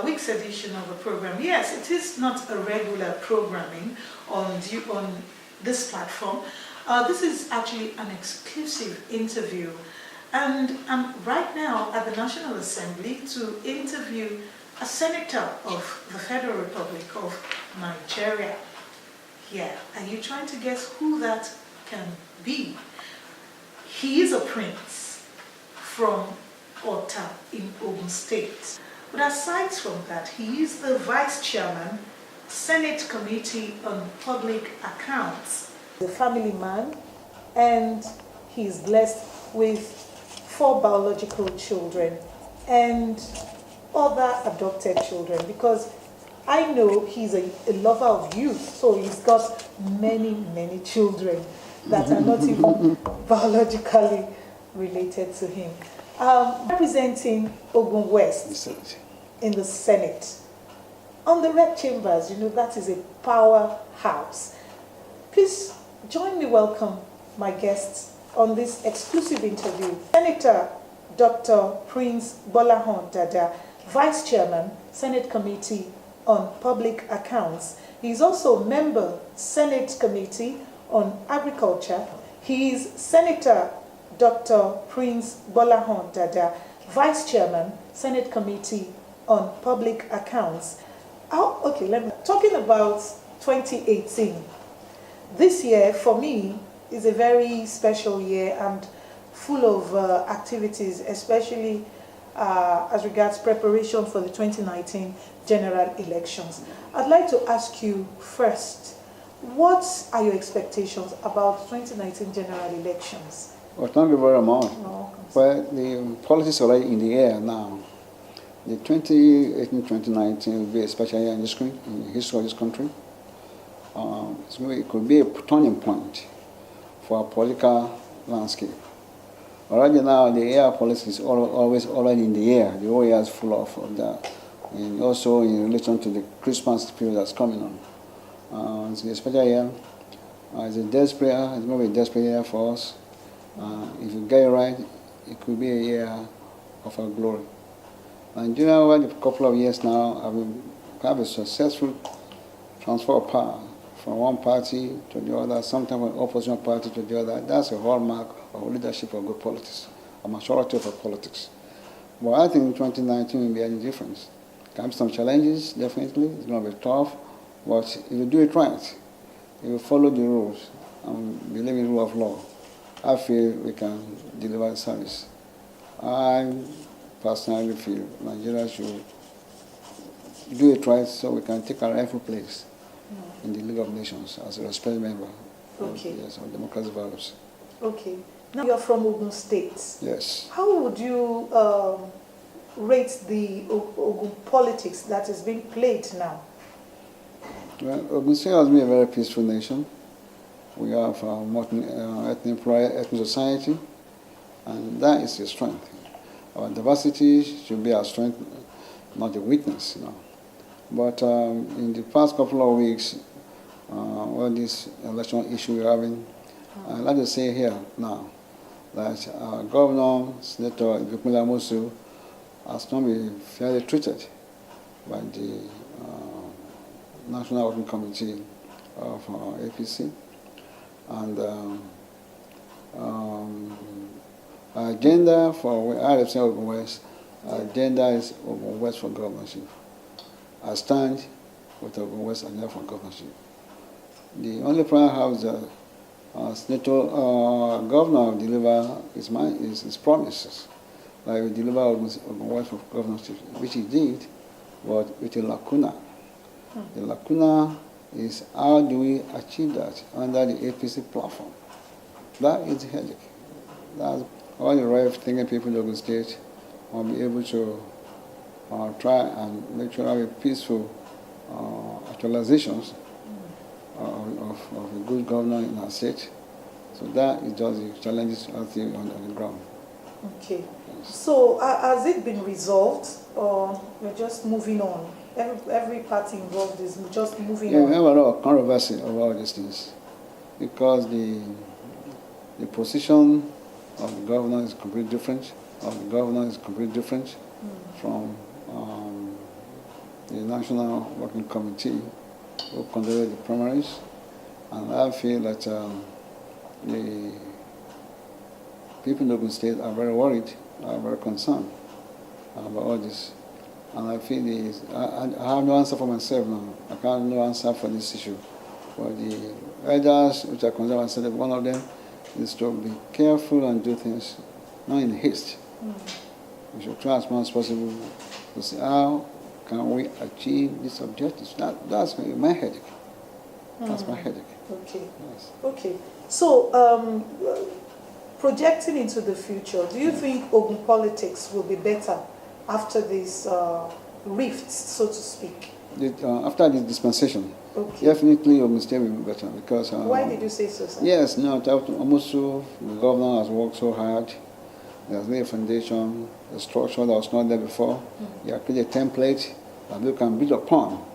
week's edition of the program. Yes, it is not a regular programming on this platform. This is actually an exclusive interview. And I'm right now at the National Assembly to interview a senator of the Federal Republic of Nigeria. Yeah, are you trying to guess who that can be? He is a prince from Ota in Ogun State. But aside from that, he is the vice chairman, Senate Committee on Public Accounts. The family man, and he is blessed with 4 biological children and other adopted children, because I know he's a lover of youth, so he's got many children that are not even biologically related to him. Representing Ogun West in the Senate. On the red chambers, you know, that is a powerhouse. Please join me welcome my guests on this exclusive interview. Senator Dr. Prince Gbolahan Dada, Vice Chairman, Senate Committee on Public Accounts. He is also a member, Senate Committee on Agriculture. He is Senator Dr. Prince Gbolahan Dada, Vice Chairman, Senate Committee on Public Accounts. Talking about 2018. This year, for me, is a very special year and full of activities, especially as regards preparation for the 2019 general elections. I'd like to ask you first, what are your expectations about 2019 general elections? Well, thank you very much. Well, the politics are already in the air now. The 2018-2019 will be a special year in the history of this country. It could be a turning point for our political landscape. Already now, the air policy is always already in the air. The whole air is full of that. And also in relation to the Christmas period that's coming on. It's a special year. It's a desperate year. It's going to be a desperate year for us. If you get it right, it could be a year of our glory. Nigeria, over a couple of years now, have a successful transfer of power from one party to the other, sometimes from opposition party to the other. That's a hallmark of leadership of good politics, a maturity of our politics. But I think 2019 will be any difference. There can be some challenges, definitely. It's going to be tough. But if you do it right, if you follow the rules and believe in the rule of law, I feel we can deliver the service. I personally feel Nigeria should do it right so we can take our rightful place in the League of Nations as a respected member of democratic values. Okay. Now you're from Ogun State. Yes. How would you rate the Ogun politics that is being played now? Well, Ogun State has been a very peaceful nation. We have a multi-ethnic society, and that is a strength. Our diversity should be our strength, not a weakness. You know. But in the past couple of weeks, this election issue we're having, I'd like to say here now that our Governor, Senator Gbolahan Dada, has not been fairly treated by the National Working Committee of APC. And our agenda for I represent Ogun West, our agenda is Ogun West for governorship. I stand with Ogun West and there for governorship. The only problem I have is that Senator Governor will deliver his promises. Like he deliver Ogun West for governorship, which he did, but with a lacuna. The lacuna is how do we achieve that under the APC platform? That is the headache. That's all the right-thinking people in Ogun State will be able to try and make sure we have a peaceful actualizations of a good governor in our state. So that is just the challenges out there on the ground. Okay. Yes. So has it been resolved, or we're just moving on? Every party involved is just moving on. We have a lot of controversy about these things because the position of the governor is completely different. From the National Working Committee who conducted the primaries, and I feel that the people in Ogun State are very worried, are very concerned about all this. And I feel I have no answer for myself now. I can't no answer for this issue. But the elders, which are concerned, I said one of them is to be careful and do things not in haste. We should try as much as possible to see how can we achieve these objectives. That's my headache. That's my headache. Okay. Yes. Okay. So, projecting into the future, do you think Ogun politics will be better after these rifts, so to speak? After the dispensation, okay. Definitely Ogun State will be better because... why did you say so, sir? Yes, no, almost so. The governor has worked so hard. He has laid a foundation, a structure that was not there before. He has created a template that you can build upon.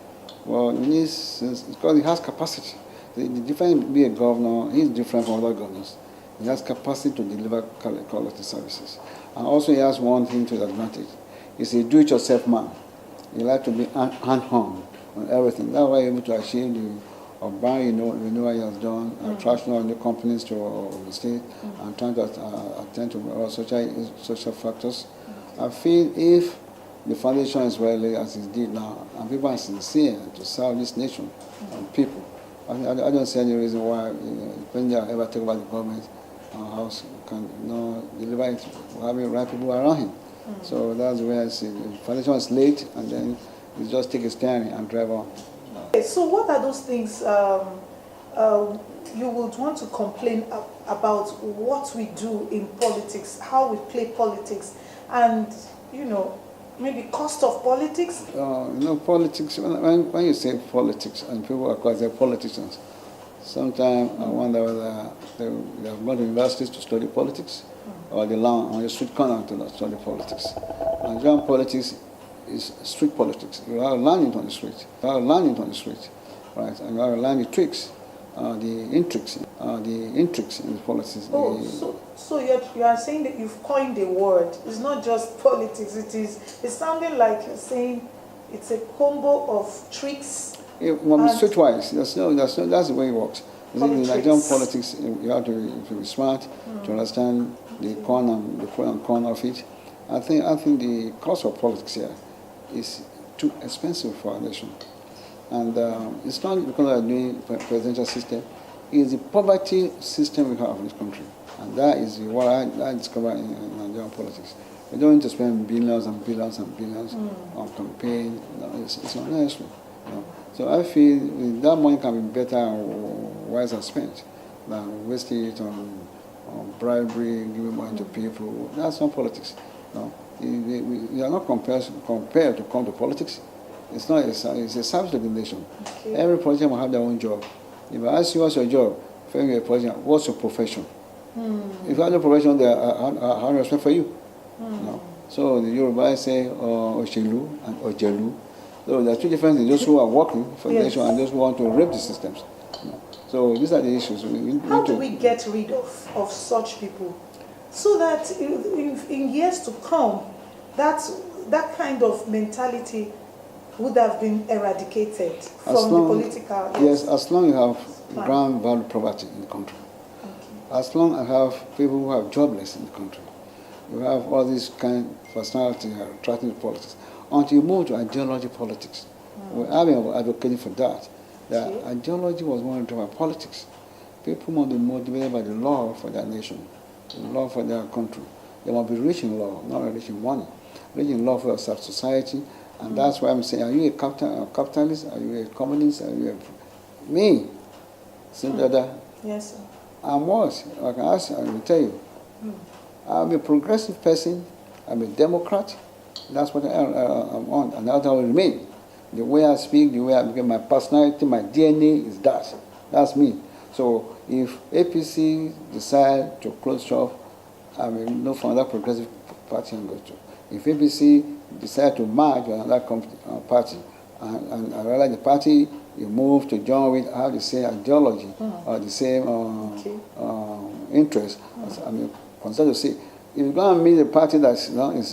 Well, because he has capacity. The difference be a governor, he's different from other governors. He has capacity to deliver quality services. And also he has one thing to his advantage. He's a do-it-yourself man. He likes to be hand-on on everything. That's why he's able to achieve the urban renewal he has done, attraction of new companies to the state, and trying to attend to all social factors. I feel if the foundation is well laid as it did now, and people are sincere to serve this nation and people, I don't see any reason why when they ever take over the government house can deliver it having right people around him. So that's where I see the foundation is laid, and then you just take a stand and drive on. Okay, so what are those things you would want to complain about what we do in politics, how we play politics, and maybe cost of politics? Politics, when you say politics and people are called politicians, sometimes I wonder whether they have gone to universities to study politics or they learn on the street corner to study politics. Nigerian politics is street politics. You have to learn it on the street. You have to learn it on the street, right? And you have to learn the tricks, the intrigues in the politics. Oh, so you are saying that you've coined a word. It's not just politics. It's sounding like you're saying it's a combo of tricks. It will be streetwise. That's the way it works. In Nigerian politics, you have to be smart to understand the corner, the pro and con of it. I think the cost of politics here is too expensive for our nation. And it's not because of the presidential system, it's the poverty system we have in this country. And that is what I discovered in Nigerian politics. We don't need to spend billions and billions and billions on campaign. It's not necessary. So I feel that money can be better and wiser spent than wasting it on bribery, giving money to people. That's not politics. We are not compared to come to politics. It's not. It's a service to the nation. Okay. Every politician will have their own job. If I ask you what's your job, if you're a politician, what's your profession? If you have no profession, they have respect for you. So the Yoruba say Oshelu and Ojelu. So there are two different things: those who are working for the nation and those who want to rape the systems. So these are the issues. How do we get rid of such people, so that in years to come, that kind of mentality would have been eradicated from the political... Yes, as long as you have ground value poverty in the country. Okay. As long as you have people who have jobless in the country. You have all these kind of personality attracting politics. Until you move to ideology politics. I've been advocating for that. That ideology was more into politics. People must be motivated by the law for their nation, the law for their country. They must be rich in law, not rich in money. Rich in law for society. And that's why I'm saying, are you a capitalist? Are you a communist? Are you me? Dada. Yes, sir. I'm what? I can ask you, I will tell you. I'm a progressive person. I'm a Democrat. That's what I'm on, and that's how I remain. The way I speak, the way I become, my personality, my DNA is that. That's me. So if APC decide to close shop, I will know from another progressive party I'm going to. If APC decide to merge with another party, and I realize the party you move to join with have the same ideology or the same interest, I'm concerned to see. If you're going to meet a party that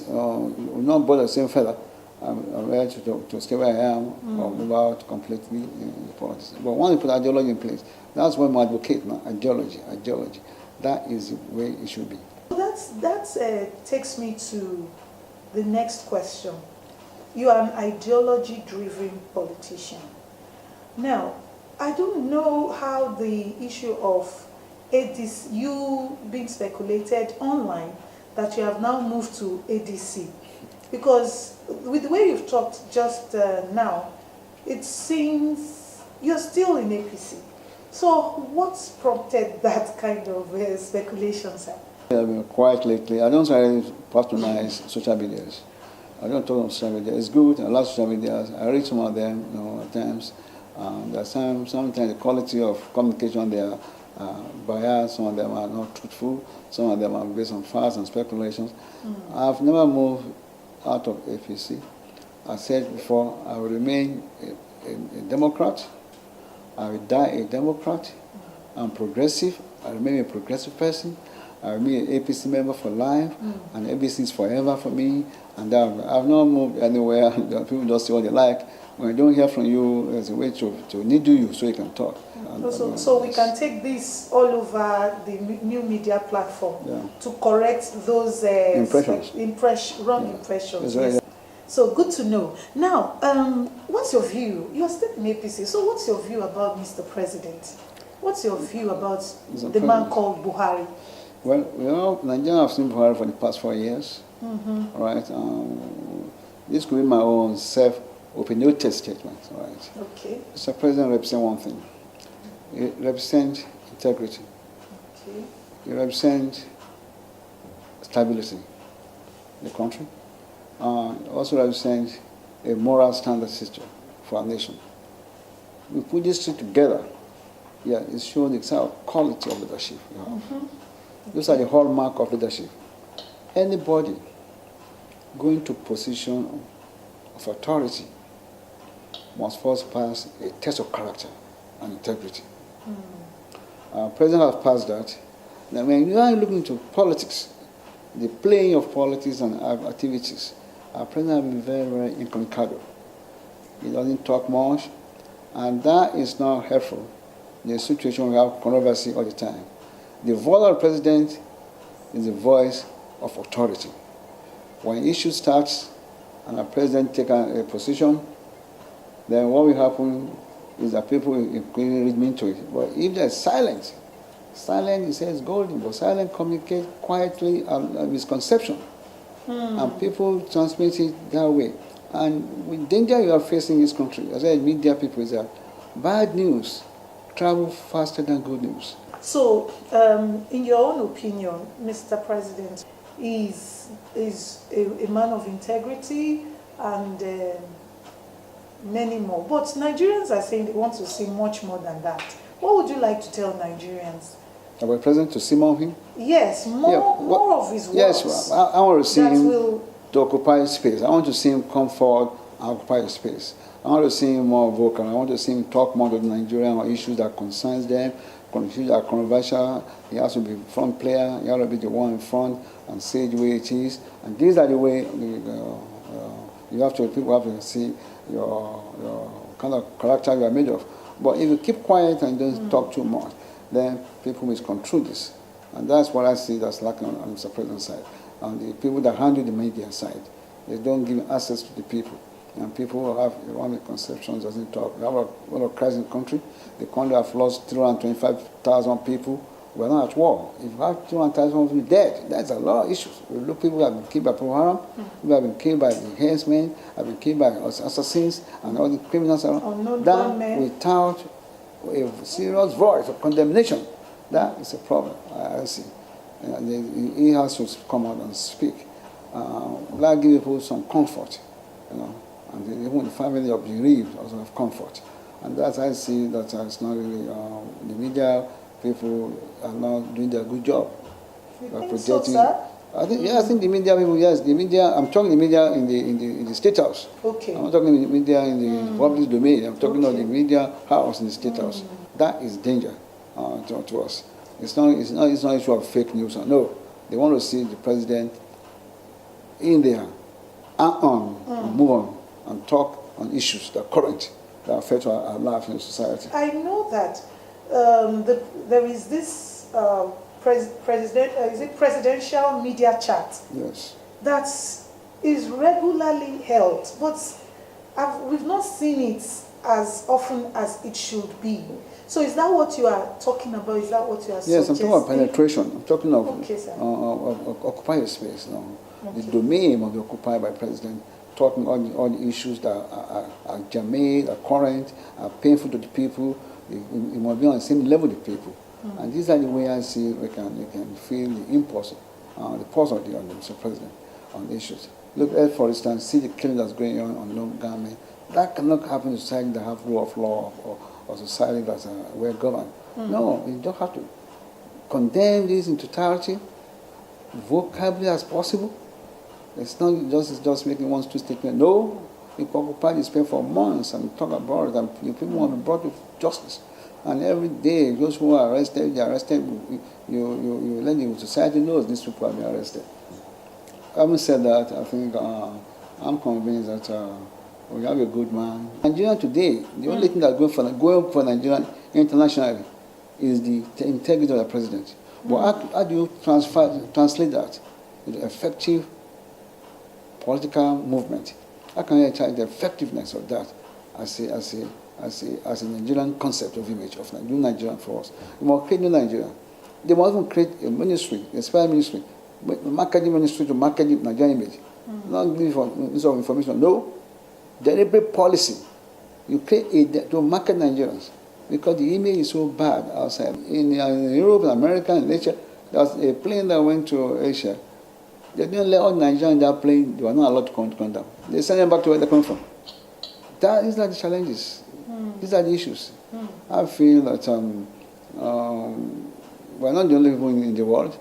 will not bother the same fella, I'm ready to stay where I am or move out completely in politics. But once you put ideology in place, that's what I advocate now, ideology. That is the way it should be. That takes me to the next question. You are an ideology-driven politician. Now, I don't know how the issue of ADC, you being speculated online that you have now moved to ADC, because with the way you've talked just now, it seems you're still in APC. So what's prompted that kind of speculation, sir? I've been quiet lately. I don't really patronize social medias. I don't talk on social media. It's good. I love social media. I read some of them, at times. Sometimes the quality of communication they are biased. Some of them are not truthful. Some of them are based on facts and speculations. I've never moved out of APC. I said before, I will remain a Democrat. I will die a Democrat. I'm progressive. I remain a progressive person. I remain an APC member for life, and APC is forever for me. And I've not moved anywhere. People just say what they like. When I don't hear from you, there's a way to needle you so you can talk. So we can take this all over the new media platform to correct those wrong impressions. Yes. So good to know. Now, what's your view? You're still in APC, so what's your view about Mr. President? What's your view about the man called Buhari? Well, Nigerians have seen Buhari for the past 4 years. Right? This could be my own self-opinionated statement. Right? Okay. Mr. President represents one thing. He represents integrity. Okay. He represents stability in the country. Also represents a moral standard system for our nation. We put these two together. Yeah, it shows the exact quality of leadership you have. Those are the hallmark of leadership. Anybody going to position of authority must first pass a test of character and integrity. President has passed that. Now, when you are looking into politics, the playing of politics and activities, our president has been very, very incognito. He doesn't talk much, and that is not helpful in a situation where we have controversy all the time. The voice of the president is the voice of authority. When issue starts and a president takes a position, then what will happen is that people will read into it. But if there's silence, he says golden, but silence communicates quietly and misconception. And people transmit it that way. And with danger you are facing in this country, as I said, media people, is that bad news travel faster than good news. So, in your own opinion, Mr. President is a man of integrity and many more. But Nigerians are saying they want to see much more than that. What would you like to tell Nigerians? About the president to see more of him? Yes, more of his works. Yes, I want to see him to occupy space. I want to see him come forward and occupy space. I want to see him more vocal. I want to see him talk more to the Nigerians on issues that concerns them, issues that are controversial. He has to be front player. He has to be the one in front and say the way it is. And these are the way people have to see your kind of character you are made of. But if you keep quiet and don't talk too much, then people misconstrue this. And that's what I see that's lacking on Mr. President's side. And the people that handle the media side, they don't give access to the people. And people have one misconceptions, doesn't talk. We have a lot of crisis in the country. The country has lost 325,000 people. We're not at war. If you have 200,000 people dead, that's a lot of issues. We look, people have been killed by Boko Haram, people have been killed by the herdsmen, have been killed by assassins, and all the criminals around. That without a serious voice of condemnation, that is a problem, I see. He has to come out and speak. Like give people some comfort, and even the family of the bereaved also have comfort. And that I see that it's not really, the media people are not doing their good job. You think so, sir? I think the media people, yes, the media, I'm talking the media in the State House. Okay. I'm not talking the media in the public domain. I'm talking about the media house in the State House. That is danger to us. It's not an issue of fake news. No, they want to see the president in there move on, and talk on issues that are current, that affect our life in society. I know that there is this presidential media chat. Yes. That is regularly held, but we've not seen it as often as it should be. So is that what you are talking about? Is that what you are suggesting? Yes, I'm talking about penetration. I'm talking of, okay, sir. Of occupying space now. Okay. The domain of the occupied by president, talking all the issues that are germane, are current, are painful to the people. It must be on the same level with the people. And these are the way I see you can feel the impulse, the pulse of the Mr. President on the issues. Look at, for instance, see the killing that's going on low government. That cannot happen in a society that have rule of law or society that's well governed. No, you don't have to condemn this in totality, vocably as possible. It's not just making one two statement. No, you occupy this space for months and talk about it, and people want to be brought to justice. And every day, those who are arrested, they are arrested. You let the society know these people have been arrested. Having said that, I think I'm convinced that we have a good man. Nigeria today, the only thing that's going for Nigeria internationally is the integrity of the president. But how do you translate that into effective political movement? How can you try the effectiveness of that as a Nigerian concept of image of new Nigerian for us? We must create new Nigeria. They must even create a ministry, a special ministry, marketing ministry to market the Nigerian image. Not giving of information. No, deliberate policy. You create to market Nigerians because the image is so bad outside. In Europe, in America, in Asia, there was a plane that went to Asia. They didn't let all Nigerians in that plane. They were not allowed to come down. They sent them back to where they come from. These are the challenges. These are the issues. I feel that we're not the only people in the world.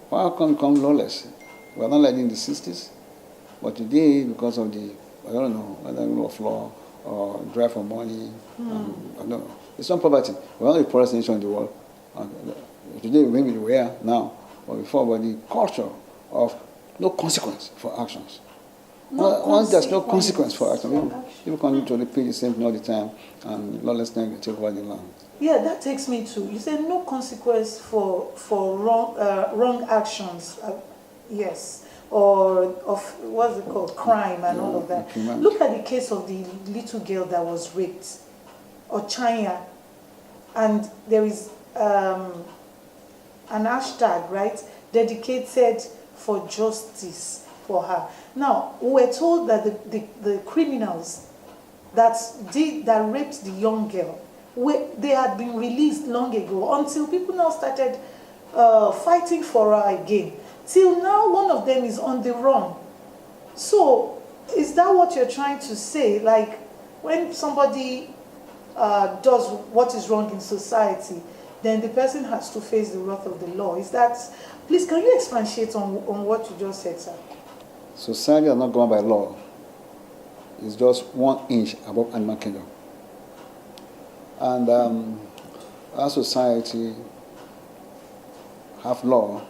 Why come we become lawless? We're not like in the 60s. But today, because of the, I don't know, whether rule of law or drive for money, I don't know. It's not poverty. We're not the poorest nation in the world. Today, maybe we are now, but before, but the culture of no consequence for actions. Once there's no consequence for action, people continue to repeat the same thing all the time, and lawlessness take over the land. Yeah, that takes me to, you said no consequence for wrong actions, yes, or of, what's it called, crime and all of that. Look at the case of the little girl that was raped, or China, and there is an hashtag, right, dedicated for justice for her. Now, we're told that the criminals that raped the young girl, they had been released long ago, until people now started fighting for her again. Till now, one of them is on the run. So, is that what you're trying to say? Like, when somebody does what is wrong in society, then the person has to face the wrath of the law. Is that, please, can you expatiate on what you just said, sir? Society is not governed by law. It's just 1 inch above animal kingdom. And our society have law,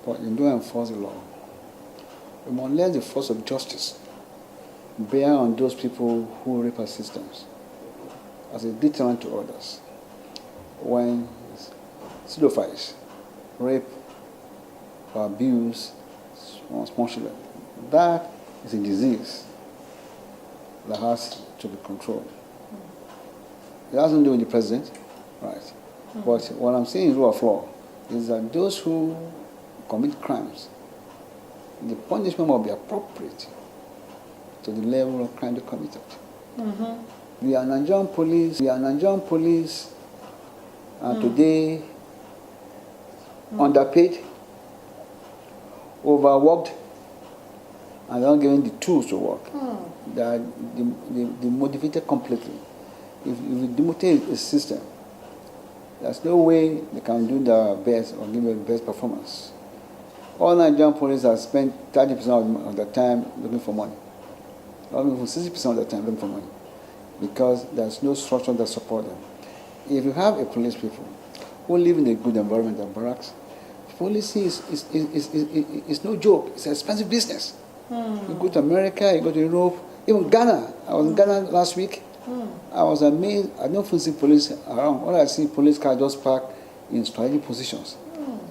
but you don't enforce the law. We must let the force of justice bear on those people who rape our systems as a deterrent to others. When pedophiles rape or abuse small children, that is a disease that has to be controlled. It has nothing to do with the president, right? But what I'm saying in rule of law is that those who commit crimes, the punishment must be appropriate to the level of crime they committed. We are Nigerian police, and today underpaid, overworked, and they're not given the tools to work. They are demotivated completely. If you demotivate a system, there's no way they can do their best or give the best performance. All Nigerian police have spent 30% of their time looking for money. Or even 60% of their time looking for money. Because there's no structure that supports them. If you have a police people who live in a good environment and barracks, policy is no joke. It's an expensive business. You go to America, you go to Europe, even Ghana. I was in Ghana last week. I was amazed. I don't see police around. All I see police cars just parked in strategic positions.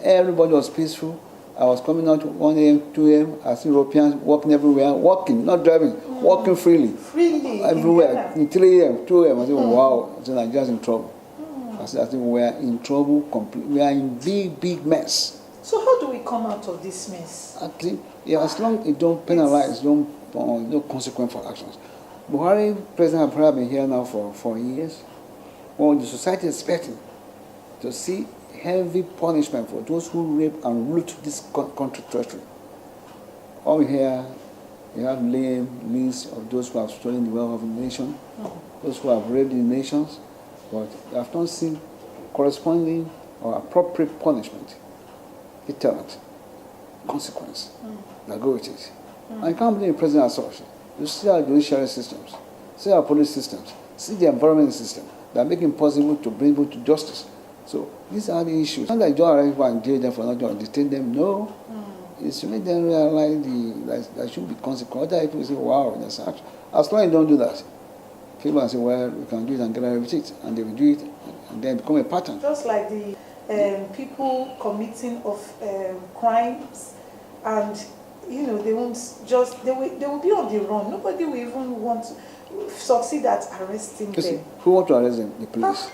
Everybody was peaceful. I was coming out 1 a.m., 2 a.m. I see Europeans walking everywhere, walking, not driving, walking freely. Freely? Everywhere. In 3 a.m., 2 a.m. I said, wow, I said, Nigeria's in trouble. I think we are in trouble. We are in big mess. So how do we come out of this mess? I think, as long as you don't penalize, no consequence for actions. Buhari, President Buhari, have been here now for 4 years. Well, the society is expecting to see heavy punishment for those who rape and loot this country territory. Over here, you have lists of those who have stolen the wealth of the nation, those who have raped the nations, but you have not seen corresponding or appropriate punishment, deterrent, consequence that go with it. And you can't blame the president as such. You see our judiciary systems, see our police systems, see the environment system that make it possible to bring people to justice. So these are the issues. Not that you don't arrest people and jail them for not to detain them, no. It's to make them realize there should be consequences. Other people say, wow, that's actually. As long as you don't do that, people will say, well, we can do it and get away with it. And they will do it and then become a pattern. Just like the people committing of crimes, and they won't just, they will be on the run. Nobody will even want to succeed at arresting them. Who want to arrest them? The police.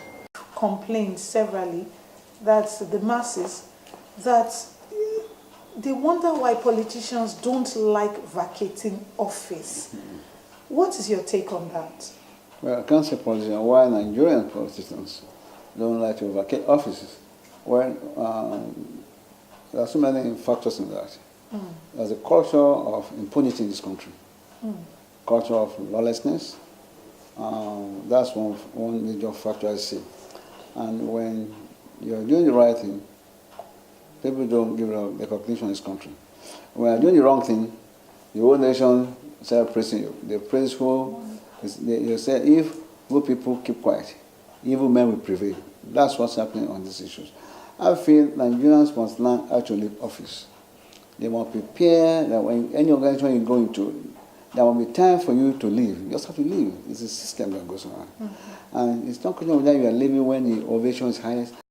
Complained severally that the masses, that they wonder why politicians don't like vacating office. What is your take on that? Well, I can't say politicians. Why Nigerian politicians don't like to vacate offices? Well, there are so many factors in that. There's a culture of impunity in this country, culture of lawlessness. That's one major factor I see. And when you're doing the right thing, people don't give recognition in this country. When you're doing the wrong thing, the whole nation starts praising you. They praise who, they say, if good people keep quiet, evil men will prevail. That's what's happening on these issues. I feel Nigerians must learn how to leave office. They must prepare that when any organization you go into, there will be time for you to leave. You just have to leave. It's a system that goes on. And it's not question whether you are leaving when the ovation is highest.